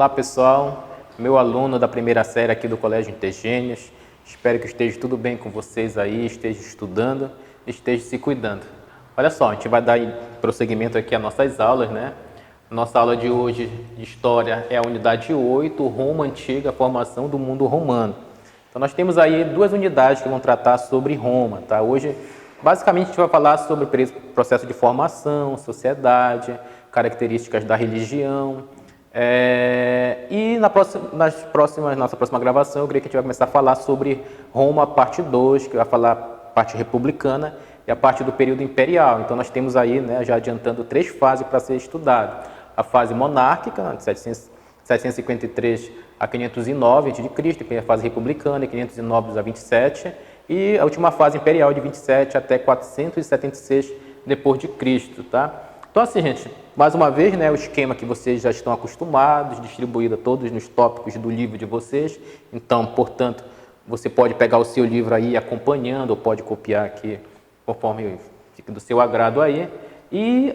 Olá pessoal, meu aluno da primeira série aqui do Colégio Intergênios, espero que esteja tudo bem com vocês aí, esteja estudando, esteja se cuidando. Olha só, a gente vai dar prosseguimento aqui às nossas aulas, né? Nossa aula de hoje de História é a unidade 8, Roma Antiga, a formação do mundo romano. Então nós temos aí duas unidades que vão tratar sobre Roma, tá? Hoje, basicamente, a gente vai falar sobre o processo de formação, sociedade, características da religião. E nossa próxima gravação, eu creio que a gente vai começar a falar sobre Roma, parte 2, que vai falar a parte republicana e a parte do período imperial. Então nós temos aí, né, já adiantando, 3 fases para ser estudado. A fase monárquica, de 753 a 509 a.C., que é a fase republicana, de 509 a 27, e a última fase imperial, de 27 até 476 depois de Cristo, tá? Então assim, gente, mais uma vez, né, o esquema que vocês já estão acostumados, distribuído a todos nos tópicos do livro de vocês. Então, portanto, você pode pegar o seu livro aí acompanhando, ou pode copiar aqui conforme fica do seu agrado aí. E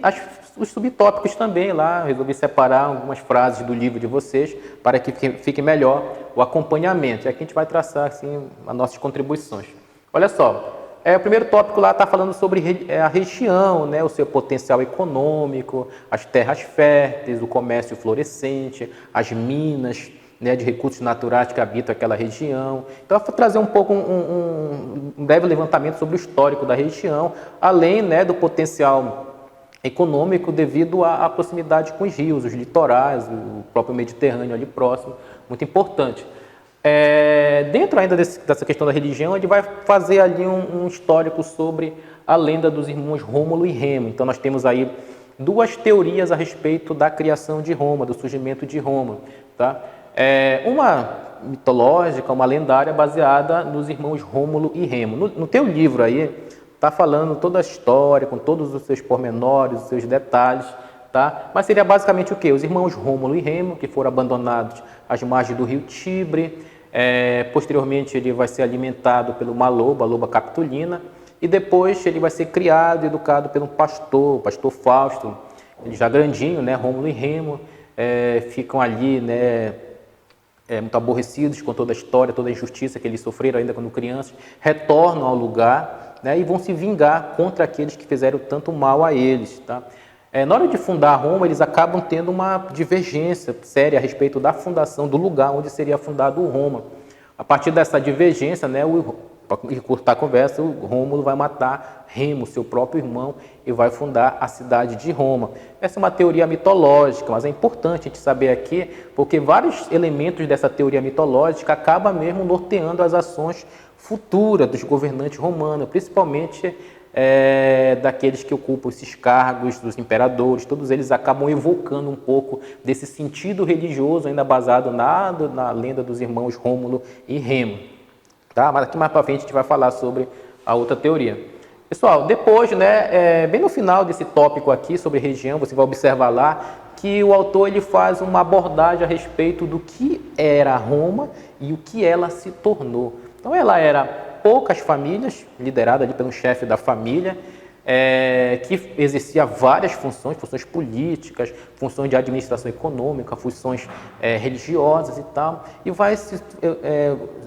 os subtópicos também lá, resolvi separar algumas frases do livro de vocês para que fique melhor o acompanhamento. E aqui a gente vai traçar assim as nossas contribuições. Olha só. O primeiro tópico lá está falando sobre a região, né, o seu potencial econômico, as terras férteis, o comércio florescente, as minas, né, de recursos naturais que habitam aquela região. Então, eu vou trazer um pouco um breve levantamento sobre o histórico da região, além, né, do potencial econômico devido à proximidade com os rios, os litorais, o próprio Mediterrâneo ali próximo, muito importante. Dentro ainda dessa questão da religião, a gente vai fazer ali um histórico sobre a lenda dos irmãos Rômulo e Remo. Então nós temos aí 2 teorias a respeito da criação de Roma, do surgimento de Roma, tá? Uma mitológica, uma lendária baseada nos irmãos Rômulo e Remo. No teu livro aí, está falando toda a história, com todos os seus pormenores, os seus detalhes, tá? Mas seria basicamente o quê? Os irmãos Rômulo e Remo, que foram abandonados às margens do rio Tibre. Posteriormente ele vai ser alimentado por uma loba, a loba Capitolina, e depois ele vai ser criado e educado por um pastor, o pastor Fausto, ele já grandinho, né? Rômulo e Remo ficam ali, né, muito aborrecidos com toda a história, toda a injustiça que eles sofreram ainda quando crianças, retornam ao lugar, né, e vão se vingar contra aqueles que fizeram tanto mal a eles, tá? Na hora de fundar Roma, eles acabam tendo uma divergência séria a respeito da fundação do lugar onde seria fundado Roma. A partir dessa divergência, né, para encurtar a conversa, o Rômulo vai matar Remo, seu próprio irmão, e vai fundar a cidade de Roma. Essa é uma teoria mitológica, mas é importante a gente saber aqui, porque vários elementos dessa teoria mitológica acabam mesmo norteando as ações futuras dos governantes romanos, principalmente daqueles que ocupam esses cargos, dos imperadores. Todos eles acabam evocando um pouco desse sentido religioso, ainda baseado na lenda dos irmãos Rômulo e Remo. Tá? Mas aqui mais para frente a gente vai falar sobre a outra teoria. Pessoal, depois, né, bem no final desse tópico aqui sobre região, você vai observar lá que o autor ele faz uma abordagem a respeito do que era Roma e o que ela se tornou. Então ela era poucas famílias, liderada ali pelo chefe da família, que exercia várias funções políticas, funções de administração econômica, funções religiosas e tal, e vai se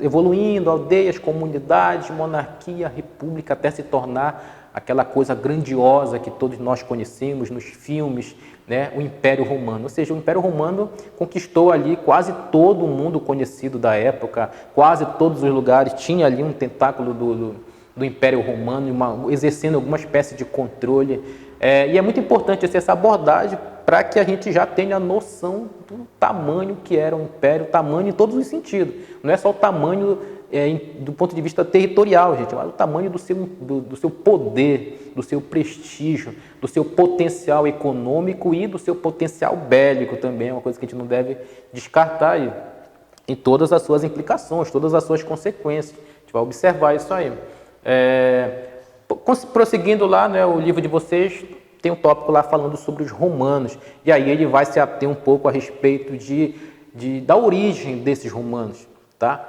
evoluindo, aldeias, comunidades, monarquia, república, até se tornar aquela coisa grandiosa que todos nós conhecemos nos filmes, né, o Império Romano. Ou seja, o Império Romano conquistou ali quase todo o mundo conhecido da época, quase todos os lugares, tinha ali um tentáculo do Império Romano, exercendo alguma espécie de controle. E é muito importante essa abordagem para que a gente já tenha noção do tamanho que era o Império, tamanho em todos os sentidos. Não é só o tamanho do ponto de vista territorial, gente, mas o tamanho do seu poder, do seu prestígio, do seu potencial econômico e do seu potencial bélico também, é uma coisa que a gente não deve descartar aí, em todas as suas implicações, todas as suas consequências. A gente vai observar isso aí. Prosseguindo lá, né, o livro de vocês tem um tópico lá falando sobre os romanos, e aí ele vai se ater um pouco a respeito da origem desses romanos, tá?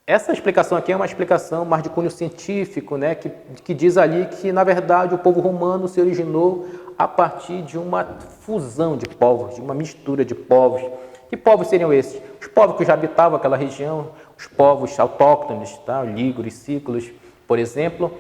Essa explicação aqui é uma explicação mais de cunho científico, né, que diz ali que, na verdade, o povo romano se originou a partir de uma fusão de povos, de uma mistura de povos, Que povos seriam esses? Os povos que já habitavam aquela região, os povos autóctones, tá? Lígures, sículos, por exemplo,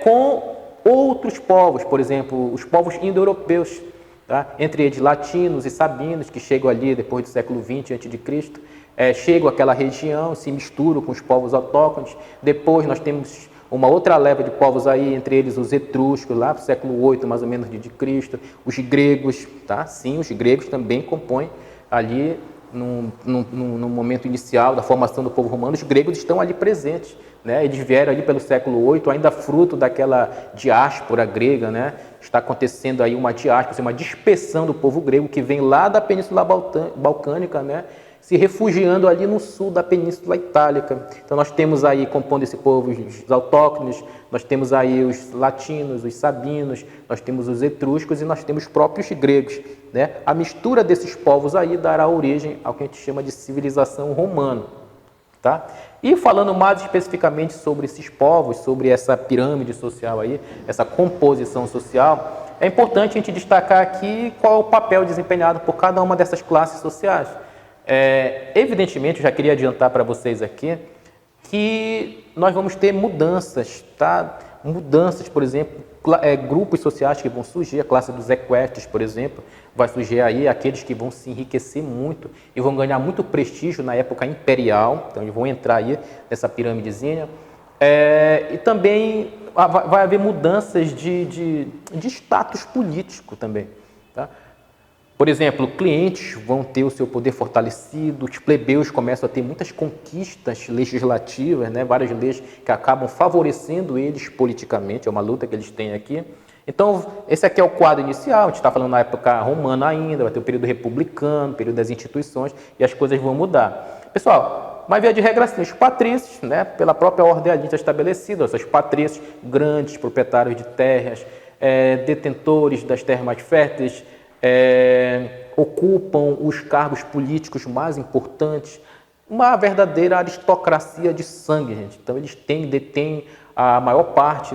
com outros povos, por exemplo, os povos indo-europeus, tá? Entre eles latinos e sabinos, que chegam ali depois do século XX a.C., chegam àquela região, se misturam com os povos autóctones. Depois nós temos uma outra leva de povos aí, entre eles os etruscos, lá para o século VIII, mais ou menos, de Cristo, os gregos, tá? Sim, os gregos também compõem ali, no momento inicial da formação do povo romano, os gregos estão ali presentes, né? Eles vieram ali pelo século VIII, ainda fruto daquela diáspora grega, né? Está acontecendo aí uma diáspora, uma dispersão do povo grego que vem lá da Península Balcânica, né? Se refugiando ali no sul da Península Itálica. Então nós temos aí, compondo esse povo, os autóctones, nós temos aí os latinos, os sabinos, nós temos os etruscos e nós temos os próprios gregos, né? A mistura desses povos aí dará origem ao que a gente chama de civilização romana, tá? E falando mais especificamente sobre esses povos, sobre essa pirâmide social aí, essa composição social, é importante a gente destacar aqui qual é o papel desempenhado por cada uma dessas classes sociais. Evidentemente, eu já queria adiantar para vocês aqui que nós vamos ter mudanças, tá? Mudanças, por exemplo, grupos sociais que vão surgir, a classe dos equestres, por exemplo, vai surgir aí aqueles que vão se enriquecer muito e vão ganhar muito prestígio na época imperial, então eles vão entrar aí nessa pirâmidezinha. E também vai haver mudanças de status político também, tá? Por exemplo, clientes vão ter o seu poder fortalecido, os plebeus começam a ter muitas conquistas legislativas, né? Várias leis que acabam favorecendo eles politicamente, é uma luta que eles têm aqui. Então, esse aqui é o quadro inicial, a gente está falando na época romana ainda, vai ter o período republicano, o período das instituições, e as coisas vão mudar. Pessoal, mas via de regra assim, os patrícios, né? Pela própria ordem ali já estabelecida, os patrícios, grandes proprietários de terras, detentores das terras mais férteis, ocupam os cargos políticos mais importantes, uma verdadeira aristocracia de sangue, gente. Então eles detêm a maior parte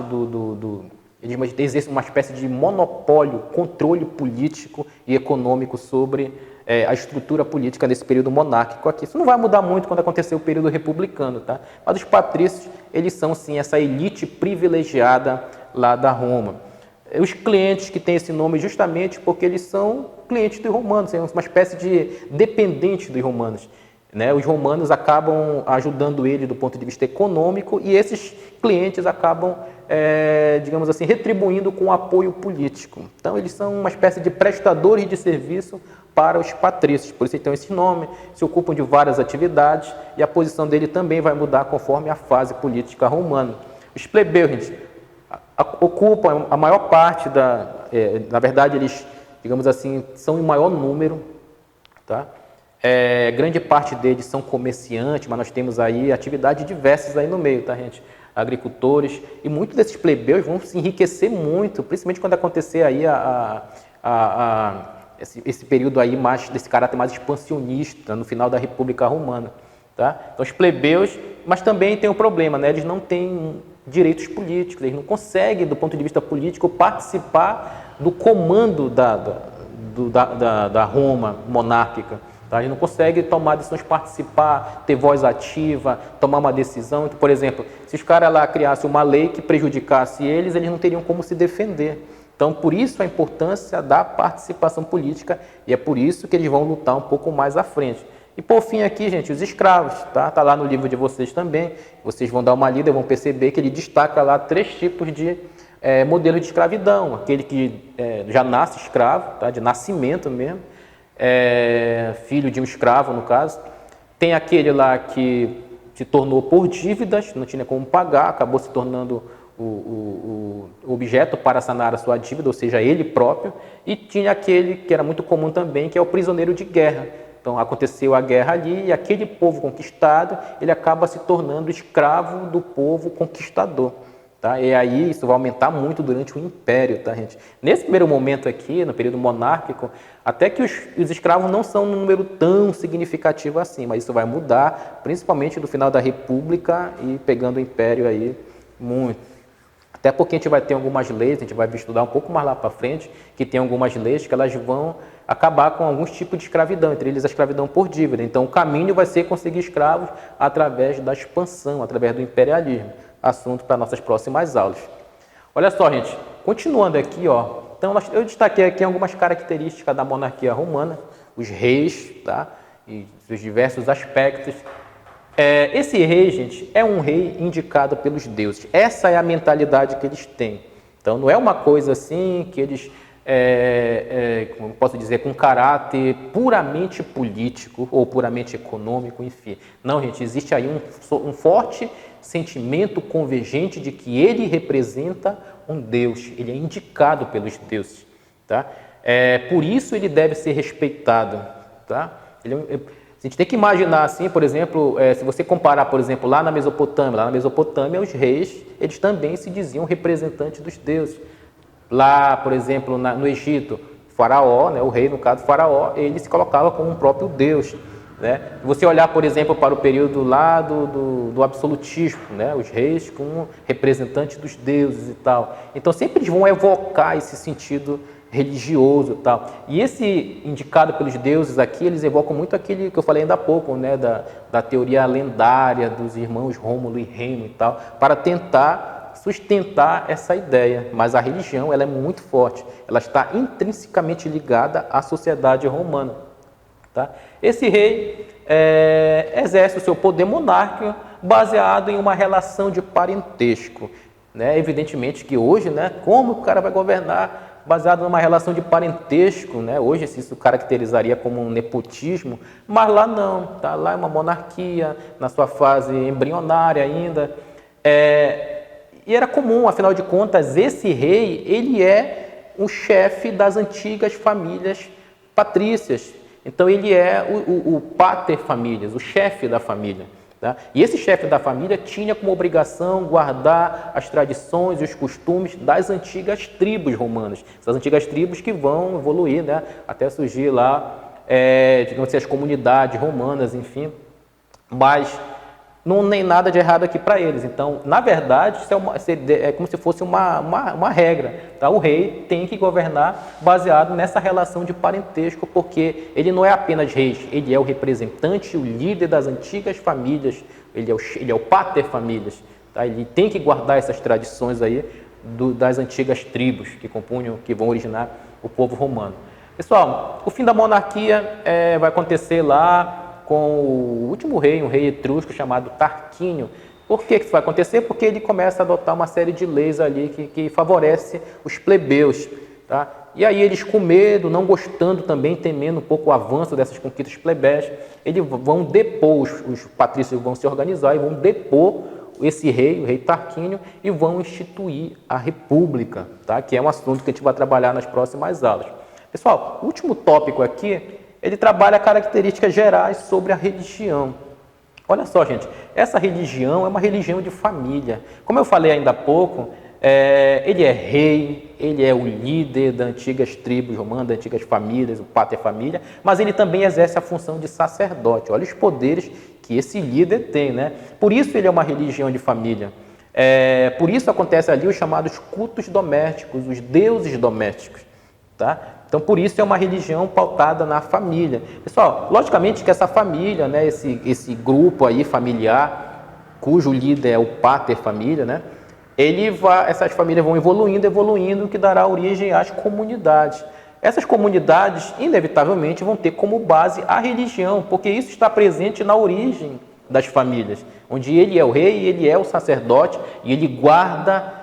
eles exercem uma espécie de monopólio, controle político e econômico sobre a estrutura política nesse período monárquico aqui. Isso não vai mudar muito quando acontecer o período republicano, tá? Mas os patrícios, eles são sim essa elite privilegiada lá da Roma. Os clientes que têm esse nome justamente porque eles são clientes dos romanos, são uma espécie de dependentes dos romanos, né? Os romanos acabam ajudando ele do ponto de vista econômico e esses clientes acabam, digamos assim, retribuindo com apoio político. Então, eles são uma espécie de prestadores de serviço para os patrícios, por isso então esse nome, se ocupam de várias atividades e a posição dele também vai mudar conforme a fase política romana. Os plebeus, gente, ocupam a maior parte na verdade eles, digamos assim, são em maior número, tá? Grande parte deles são comerciantes, mas nós temos aí atividades diversas aí no meio, tá, gente? Agricultores, e muitos desses plebeus vão se enriquecer muito, principalmente quando acontecer aí esse período aí mais, desse caráter mais expansionista, no final da República Romana, tá? Então os plebeus, mas também tem um problema, né? Eles não têm direitos políticos, eles não conseguem, do ponto de vista político, participar do comando da Roma monárquica. Tá? Eles não conseguem tomar decisões, participar, ter voz ativa, tomar uma decisão. Então, por exemplo, se os caras lá criassem uma lei que prejudicasse eles não teriam como se defender. Então, por isso a importância da participação política e é por isso que eles vão lutar um pouco mais à frente. E por fim aqui, gente, os escravos, tá? Tá lá no livro de vocês também, vocês vão dar uma lida e vão perceber que ele destaca lá 3 tipos de modelo de escravidão. Aquele que já nasce escravo, tá? De nascimento mesmo, filho de um escravo no caso. Tem aquele lá que se tornou por dívidas, não tinha como pagar, acabou se tornando o objeto para sanar a sua dívida, ou seja, ele próprio. E tinha aquele que era muito comum também, que é o prisioneiro de guerra. Então, aconteceu a guerra ali e aquele povo conquistado, ele acaba se tornando escravo do povo conquistador. Tá? E aí isso vai aumentar muito durante o Império, tá, gente? Nesse primeiro momento aqui, no período monárquico, até que os escravos não são um número tão significativo assim, mas isso vai mudar, principalmente no final da República e pegando o Império aí muito. Até porque a gente vai ter algumas leis, a gente vai estudar um pouco mais lá para frente, que tem algumas leis que elas vão acabar com alguns tipos de escravidão, entre eles a escravidão por dívida. Então o caminho vai ser conseguir escravos através da expansão, através do imperialismo. Assunto para nossas próximas aulas. Olha só, gente, continuando aqui, ó. Então eu destaquei aqui algumas características da monarquia romana, os reis, tá? E seus diversos aspectos. Esse rei, gente, é um rei indicado pelos deuses. Essa é a mentalidade que eles têm. Então, não é uma coisa assim que eles, como posso dizer, com caráter puramente político ou puramente econômico, enfim. Não, gente, existe aí um forte sentimento convergente de que ele representa um Deus. Ele é indicado pelos deuses, tá? Por isso ele deve ser respeitado, tá? A gente tem que imaginar assim, por exemplo, se você comparar, por exemplo, lá na Mesopotâmia os reis, eles também se diziam representantes dos deuses. Lá, por exemplo, no Egito, Faraó, né, o rei, no caso Faraó, ele se colocava como um próprio deus, né? Se você olhar, por exemplo, para o período lá do absolutismo, né, os reis como representantes dos deuses e tal. Então sempre eles vão evocar esse sentido religioso e tal. E esse indicado pelos deuses aqui, eles evocam muito aquele que eu falei ainda há pouco, né, da teoria lendária dos irmãos Rômulo e Remo e tal, para tentar sustentar essa ideia. Mas a religião, ela é muito forte, ela está intrinsecamente ligada à sociedade romana, tá? Esse rei exerce o seu poder monárquico baseado em uma relação de parentesco, né? Evidentemente que hoje, né, como o cara vai governar baseado numa relação de parentesco, né? Hoje isso caracterizaria como um nepotismo, mas lá não, tá? Lá é uma monarquia, na sua fase embrionária ainda. E era comum, afinal de contas, esse rei, ele é o chefe das antigas famílias patrícias. Então ele é o pater familias, o chefe da família. Tá? E esse chefe da família tinha como obrigação guardar as tradições e os costumes das antigas tribos romanas. Essas antigas tribos que vão evoluir, né, até surgir lá, digamos assim, as comunidades romanas, enfim. Mas não tem nada de errado aqui para eles. Então, na verdade, isso é como se fosse uma regra. Tá? O rei tem que governar baseado nessa relação de parentesco, porque ele não é apenas rei, ele é o representante, o líder das antigas famílias, ele é o pater familias. Tá? Ele tem que guardar essas tradições aí das antigas tribos que vão originar o povo romano. Pessoal, o fim da monarquia vai acontecer lá com o último rei, um rei etrusco chamado Tarquínio. Por que isso vai acontecer? Porque ele começa a adotar uma série de leis ali que favorece os plebeus, tá? E aí eles, com medo, não gostando também, temendo um pouco o avanço dessas conquistas plebeias, eles vão depor, os patrícios vão se organizar e vão depor esse rei, o rei Tarquínio, e vão instituir a república, tá? Que é um assunto que a gente vai trabalhar nas próximas aulas. Pessoal, o último tópico aqui, ele trabalha características gerais sobre a religião. Olha só, gente, essa religião é uma religião de família. Como eu falei ainda há pouco, ele é rei, ele é o líder das antigas tribos romanas, das antigas famílias, o pater família, mas ele também exerce a função de sacerdote. Olha os poderes que esse líder tem, né? Por isso ele é uma religião de família. Por isso acontece ali os chamados cultos domésticos, os deuses domésticos, tá? Então, por isso é uma religião pautada na família. Pessoal, logicamente que essa família, né, esse grupo aí familiar, cujo líder é o pater família, né, essas famílias vão evoluindo, que dará origem às comunidades. Essas comunidades, inevitavelmente, vão ter como base a religião, porque isso está presente na origem das famílias, onde ele é o rei, ele é o sacerdote e ele guarda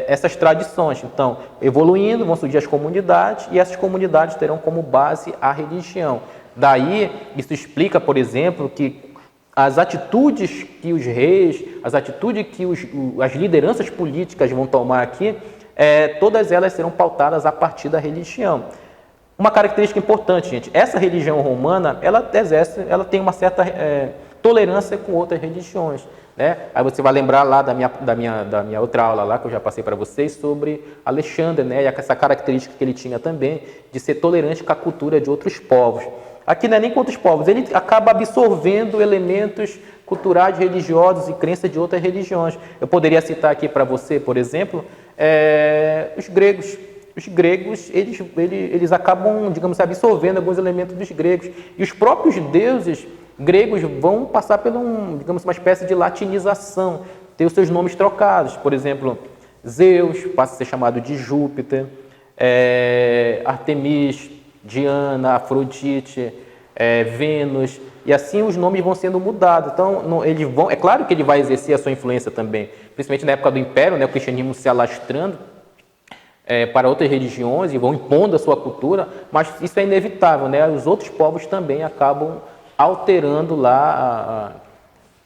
essas tradições. Então, evoluindo, vão surgir as comunidades e essas comunidades terão como base a religião. Daí, isso explica, por exemplo, que as atitudes que os reis, as atitudes que as lideranças políticas vão tomar aqui, todas elas serão pautadas a partir da religião. Uma característica importante, gente, essa religião romana, ela tem uma certa tolerância com outras religiões. Né? Aí você vai lembrar lá da minha outra aula lá, que eu já passei para vocês, sobre Alexandre, né? E essa característica que ele tinha também, de ser tolerante com a cultura de outros povos. Aqui não é nem com outros povos, ele acaba absorvendo elementos culturais, religiosos e crenças de outras religiões. Eu poderia citar aqui para você, por exemplo, os gregos. Os gregos, eles acabam, digamos, absorvendo alguns elementos dos gregos. E os próprios deuses gregos vão passar por digamos, uma espécie de latinização, ter os seus nomes trocados. Por exemplo, Zeus passa a ser chamado de Júpiter, Artemis, Diana, Afrodite, Vênus, e assim os nomes vão sendo mudados. Então, é claro que ele vai exercer a sua influência também, principalmente na época do Império, né, o cristianismo se alastrando para outras religiões e vão impondo a sua cultura, mas isso é inevitável, né? Os outros povos também acabam alterando lá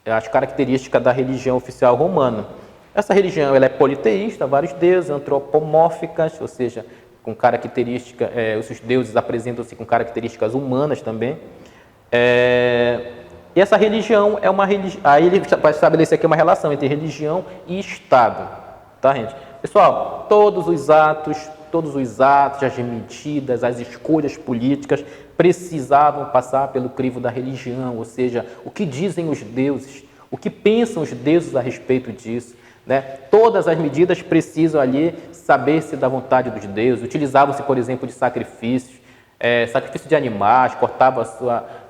as características da religião oficial romana. Essa religião ela é politeísta, vários deuses, antropomórficas, ou seja, com características, os deuses apresentam-se com características humanas também. E essa religião é uma religião, aí ele vai estabelecer aqui uma relação entre religião e Estado, tá, gente? Pessoal, todos os atos, as medidas, as escolhas políticas precisavam passar pelo crivo da religião, ou seja, o que dizem os deuses, o que pensam os deuses a respeito disso, né? Todas as medidas precisam ali saber-se da vontade dos deuses. Utilizavam-se, por exemplo, de sacrifícios, sacrifício de animais, cortava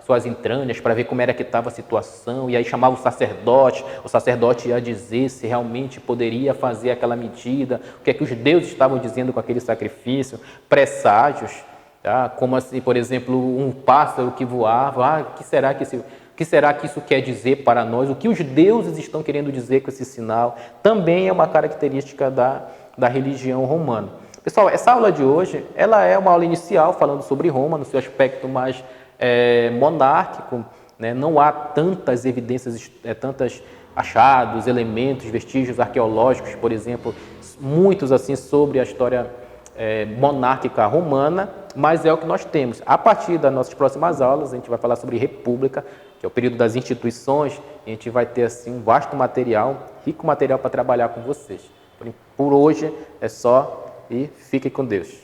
suas entranhas para ver como era que estava a situação, e aí chamava o sacerdote ia dizer se realmente poderia fazer aquela medida, o que é que os deuses estavam dizendo com aquele sacrifício, presságios, tá? Como assim, por exemplo, um pássaro que voava, o que será que isso quer dizer para nós, o que os deuses estão querendo dizer com esse sinal, também é uma característica da religião romana. Pessoal, essa aula de hoje, ela é uma aula inicial falando sobre Roma, no seu aspecto mais monárquico, né? Não há tantas evidências, tantos achados, elementos, vestígios arqueológicos, por exemplo, muitos assim sobre a história monárquica romana, mas é o que nós temos. A partir das nossas próximas aulas, a gente vai falar sobre república, que é o período das instituições, e a gente vai ter assim um vasto material, rico material para trabalhar com vocês. Por hoje é só e fiquem com Deus.